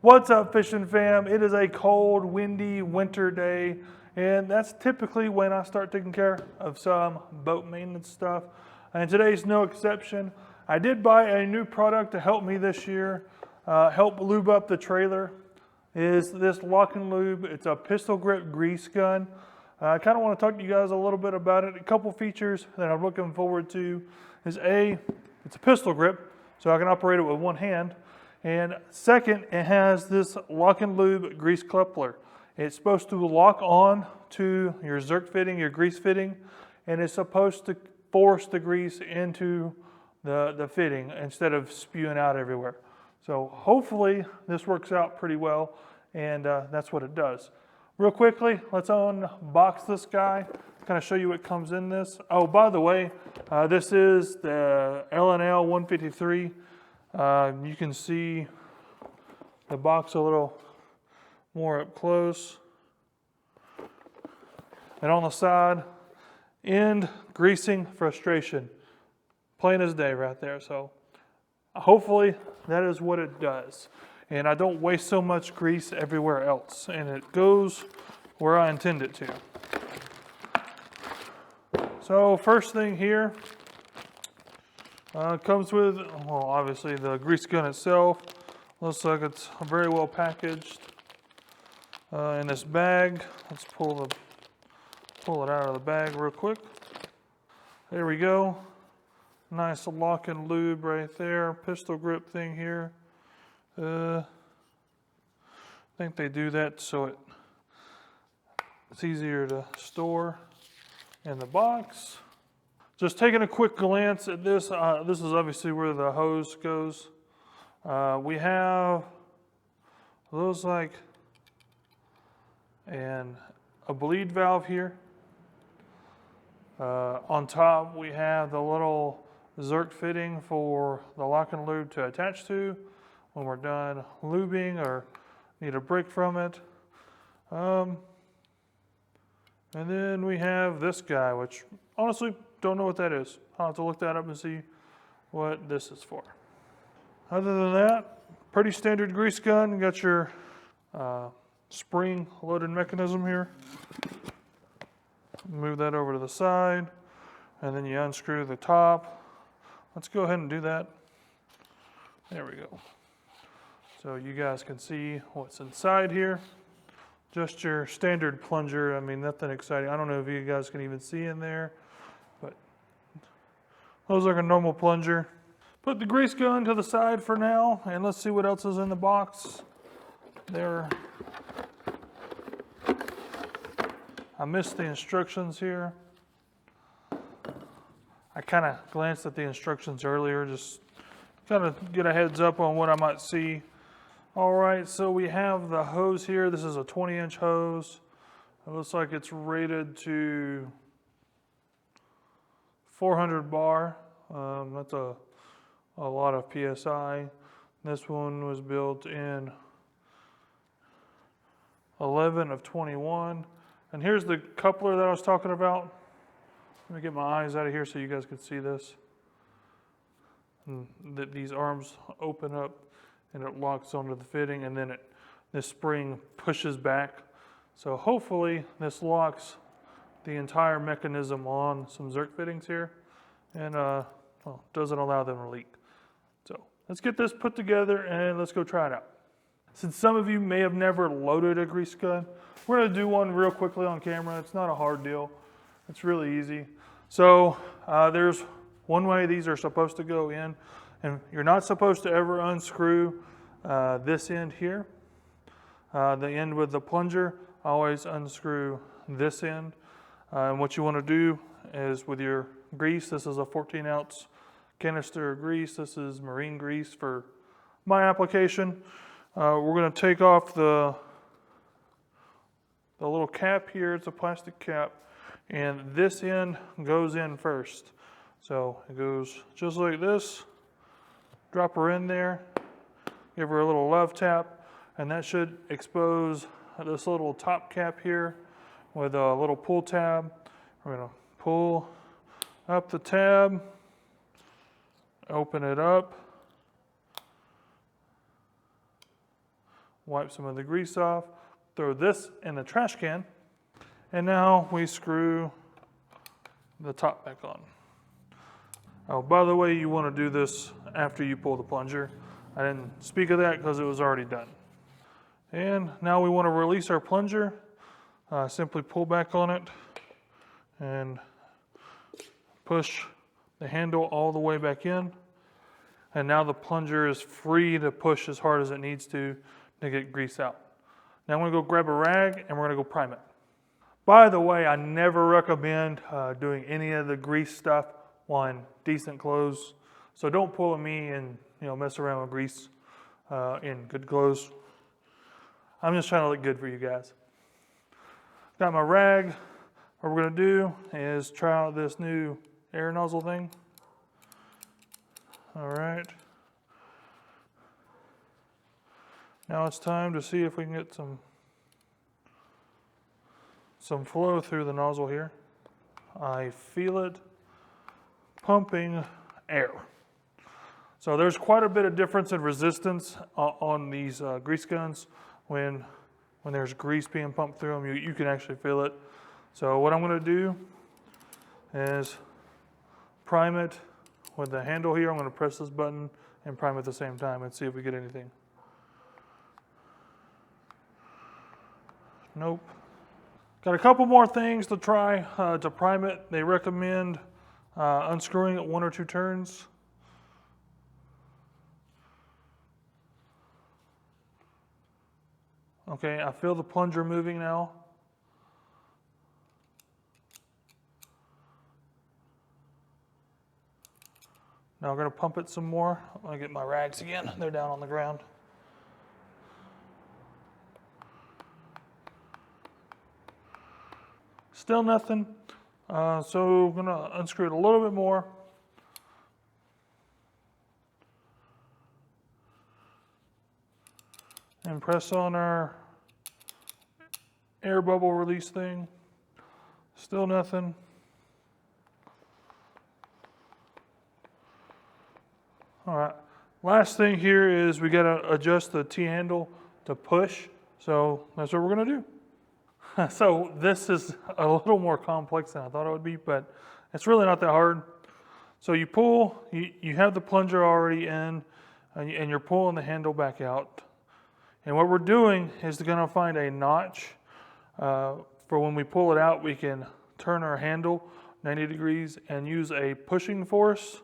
What's up, fishing fam? It is a cold, windy winter day, and that's typically when I start taking care of some boat maintenance stuff. And today's no exception. I did buy a new product to help me this year, help lube up the trailer. Is this LockNLube? It's a pistol grip grease gun. I kind of want to talk to you guys a little bit about it. A couple features that I'm looking forward to is it's a pistol grip, so I can operate it with one hand. And second, it has this LockNLube grease coupler. It's supposed to lock on to your Zerk fitting, your grease fitting, and it's supposed to force the grease into the fitting instead of spewing out everywhere. So hopefully this works out pretty well, and that's what it does. Real quickly, let's unbox this guy, kind of show you what comes in this. Oh, by the way, this is the LNL 153. You can see the box a little more up close. And on the side, end greasing frustration. Plain as day right there. So hopefully that is what it does. And I don't waste so much grease everywhere else. And it goes where I intend it to. So first thing here, comes with, well, obviously the grease gun itself. Looks like it's very well packaged in this bag. Let's pull it out of the bag real quick. There we go. Nice LockNLube right there. Pistol grip thing here. I think they do that so it's easier to store in the box. Just taking a quick glance at this, this is obviously where the hose goes. We have, looks like a bleed valve here. On top we have the little Zerk fitting for the LockNLube to attach to when we're done lubing or need a break from it. And then we have this guy, which honestly don't know what that is. I'll have to look that up and see what this is for. Other than that, pretty standard grease gun. You got your spring loaded mechanism here. Move that over to the side, and then you unscrew the top. Let's go ahead and do that. There we go. So you guys can see what's inside here. Just your standard plunger. I mean, nothing exciting. I don't know if you guys can even see in there, but looks like a normal plunger. Put the grease gun to the side for now, and let's see what else is in the box. There. I missed the instructions here. I kind of glanced at the instructions earlier, just kind of get a heads up on what I might see. All right, so we have the hose here. This is a 20-inch hose. It looks like it's rated to 400 bar. That's a lot of PSI. This one was built in 11 of 21. And here's the coupler that I was talking about. Let me get my eyes out of here so you guys can see this. And these arms open up and it locks onto the fitting, and then this spring pushes back. So hopefully this locks the entire mechanism on some Zerk fittings here, and doesn't allow them to leak. So let's get this put together and let's go try it out. Since some of you may have never loaded a grease gun, we're going to do one real quickly on camera. It's not a hard deal. It's really easy. So there's one way these are supposed to go in, and you're not supposed to ever unscrew this end here. The end with the plunger, always unscrew this end. And what you want to do is with your grease, this is a 14-ounce canister of grease. This is marine grease for my application. We're going to take off the little cap here. It's a plastic cap, and this end goes in first. So it goes just like this. Drop her in there, give her a little love tap, and that should expose this little top cap here with a little pull tab. We're going to pull up the tab, open it up, wipe some of the grease off, throw this in the trash can, and now we screw the top back on. Oh, by the way, you want to do this after you pull the plunger. I didn't speak of that because it was already done. And now we want to release our plunger. Simply pull back on it and push the handle all the way back in. And now the plunger is free to push as hard as it needs to get grease out. Now I'm going to go grab a rag and we're going to go prime it. By the way, I never recommend doing any of the grease stuff on decent clothes. So don't pull a me and mess around with grease in good clothes. I'm just trying to look good for you guys. Got my rag. What we're going to do is try out this new air nozzle thing. All right. Now it's time to see if we can get some flow through the nozzle here. I feel it pumping air. So there's quite a bit of difference in resistance on these grease guns. When there's grease being pumped through them, you can actually feel it. So what I'm going to do is prime it with the handle here. I'm going to press this button and prime at the same time and see if we get anything. Nope. Got a couple more things to try to prime it. They recommend unscrewing it 1 or 2 turns. Okay, I feel the plunger moving now. Now I'm going to pump it some more. I'm going to get my rags again. They're down on the ground. Still nothing. So I'm going to unscrew it a little bit more. And press on our air bubble release thing. Still nothing. All right. Last thing here is we got to adjust the T-handle to push. So that's what we're going to do. So this is a little more complex than I thought it would be, but it's really not that hard. So you pull, you have the plunger already in, and you're pulling the handle back out. And what we're doing is going to find a notch for when we pull it out, we can turn our handle 90 degrees and use a pushing force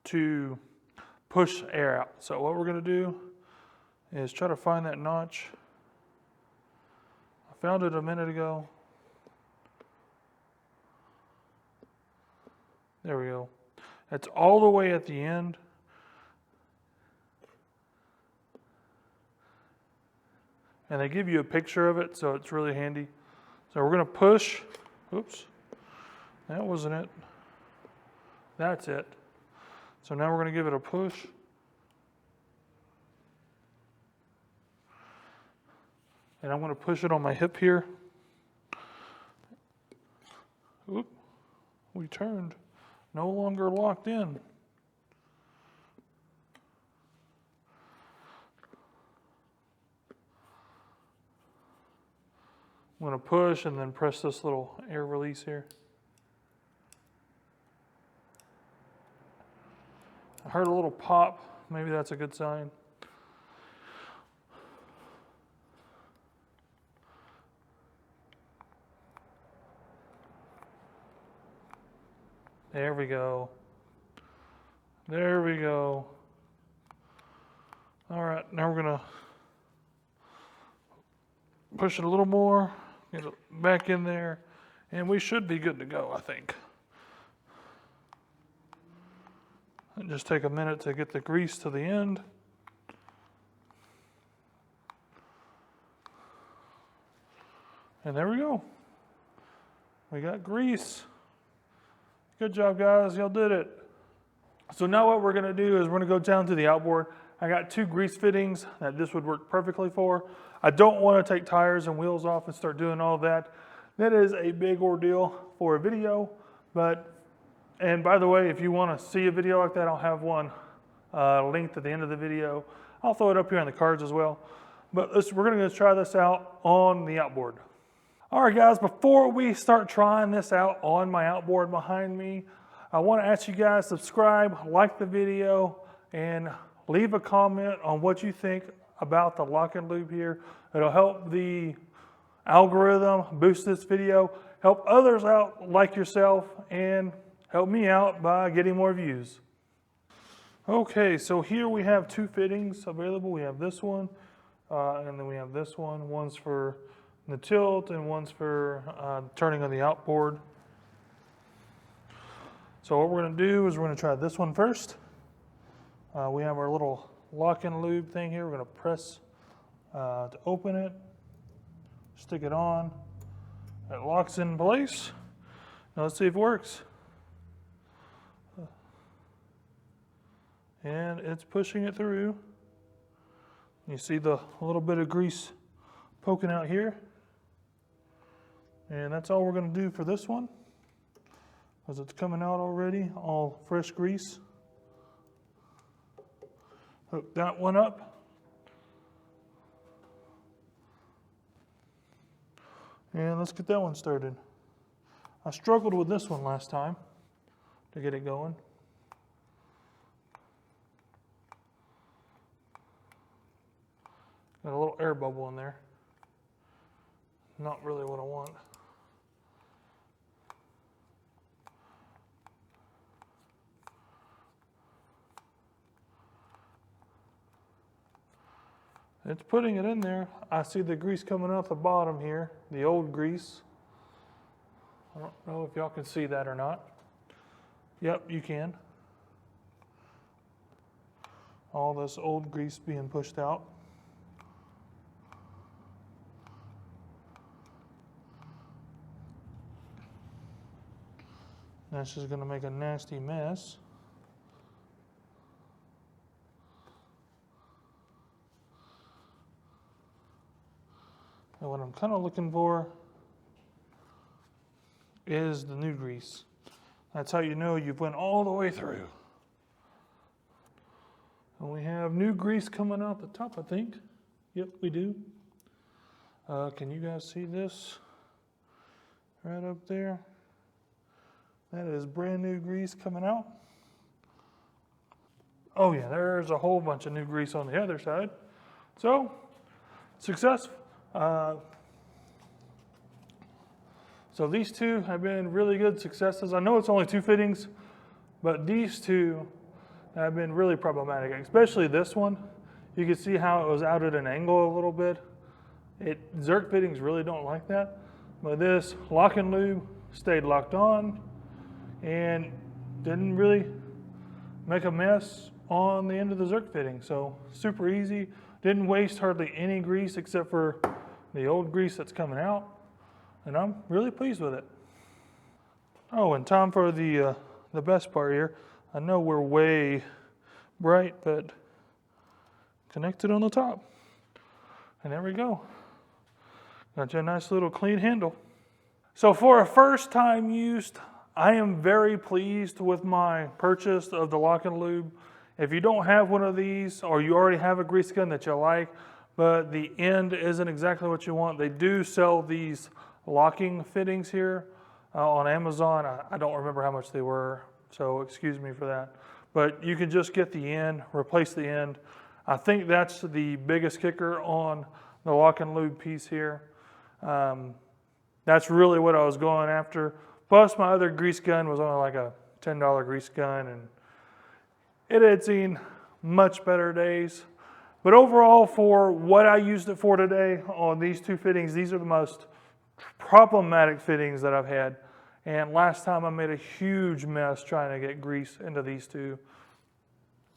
to push air out. So what we're going to do is try to find that notch. I found it a minute ago. There we go. It's all the way at the end. And they give you a picture of it, so it's really handy. So we're going to push. Oops. That wasn't it. That's it. So now we're going to give it a push. And I'm going to push it on my hip here. Oop. We turned. No longer locked in. I'm going to push and then press this little air release here. I heard a little pop. Maybe that's a good sign. There we go. There we go. All right, now we're going to push it a little more. Get it back in there, and we should be good to go, I think. And just take a minute to get the grease to the end. And there we go. We got grease. Good job, guys. Y'all did it. So now what we're going to do is we're going to go down to the outboard. I got 2 grease fittings that this would work perfectly for. I don't want to take tires and wheels off and start doing all that. That is a big ordeal for a video. And by the way, if you want to see a video like that, I'll have one linked at the end of the video. I'll throw it up here in the cards as well. But we're gonna go try this out on the outboard. All right guys, before we start trying this out on my outboard behind me, I wanna ask you guys to subscribe, like the video, and leave a comment on what you think about the LockNLube here. It'll help the algorithm boost this video, help others out like yourself, and help me out by getting more views. Okay, so here we have two fittings available. We have this one, and then we have this one. One's for the tilt and one's for turning on the outboard. So what we're gonna do is we're gonna try this one first. We have our little LockNLube thing here. We're gonna press to open it, stick it on. It locks in place. Now let's see if it works. And it's pushing it through. You see the little bit of grease poking out here. And that's all we're going to do for this one, because it's coming out already, all fresh grease. Hook that one up. And let's get that one started. I struggled with this one last time to get it going. Got a little air bubble in there. Not really what I want. It's putting it in there. I see the grease coming out the bottom here, the old grease. I don't know if y'all can see that or not. Yep, you can. All this old grease being pushed out. That's just going to make a nasty mess. And what I'm kind of looking for is the new grease. That's how you know you've went all the way through. And we have new grease coming out the top, I think. Yep, we do. Can you guys see this? Right up there. That is brand new grease coming out. Oh yeah, there's a whole bunch of new grease on the other side. So, success. So these two have been really good successes. I know it's only two fittings, but these two have been really problematic, especially this one. You can see how it was out at an angle a little bit. Zerk fittings really don't like that, but this LockNLube stayed locked on and didn't really make a mess on the end of the Zerk fitting. So super easy, didn't waste hardly any grease except for the old grease that's coming out, and I'm really pleased with it. Oh, and time for the best part here. I know we're way bright, but connect it on the top. And there we go. Got you a nice little clean handle. So for a first time used, I am very pleased with my purchase of the LockNLube. If you don't have one of these, or you already have a grease gun that you like, but the end isn't exactly what you want, they do sell these locking fittings here on Amazon. I don't remember how much they were, so excuse me for that. But you can just get the end, replace the end. I think that's the biggest kicker on the LockNLube piece here. That's really what I was going after. Plus my other grease gun was only like a $10 grease gun, and it had seen much better days. But overall, for what I used it for today on these two fittings, these are the most problematic fittings that I've had. And last time I made a huge mess trying to get grease into these two.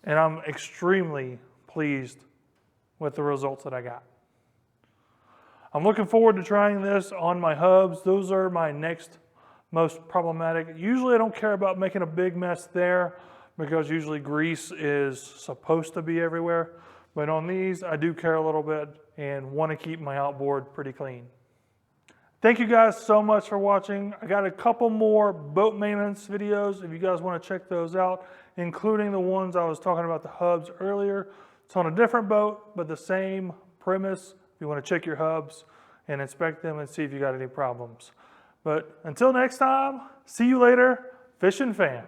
And I'm extremely pleased with the results that I got. I'm looking forward to trying this on my hubs. Those are my next most problematic. Usually I don't care about making a big mess there because usually grease is supposed to be everywhere. But on these, I do care a little bit and want to keep my outboard pretty clean. Thank you guys so much for watching. I got a couple more boat maintenance videos if you guys want to check those out, including the ones I was talking about the hubs earlier. It's on a different boat, but the same premise if you want to check your hubs and inspect them and see if you got any problems. But until next time, see you later, fishing fam.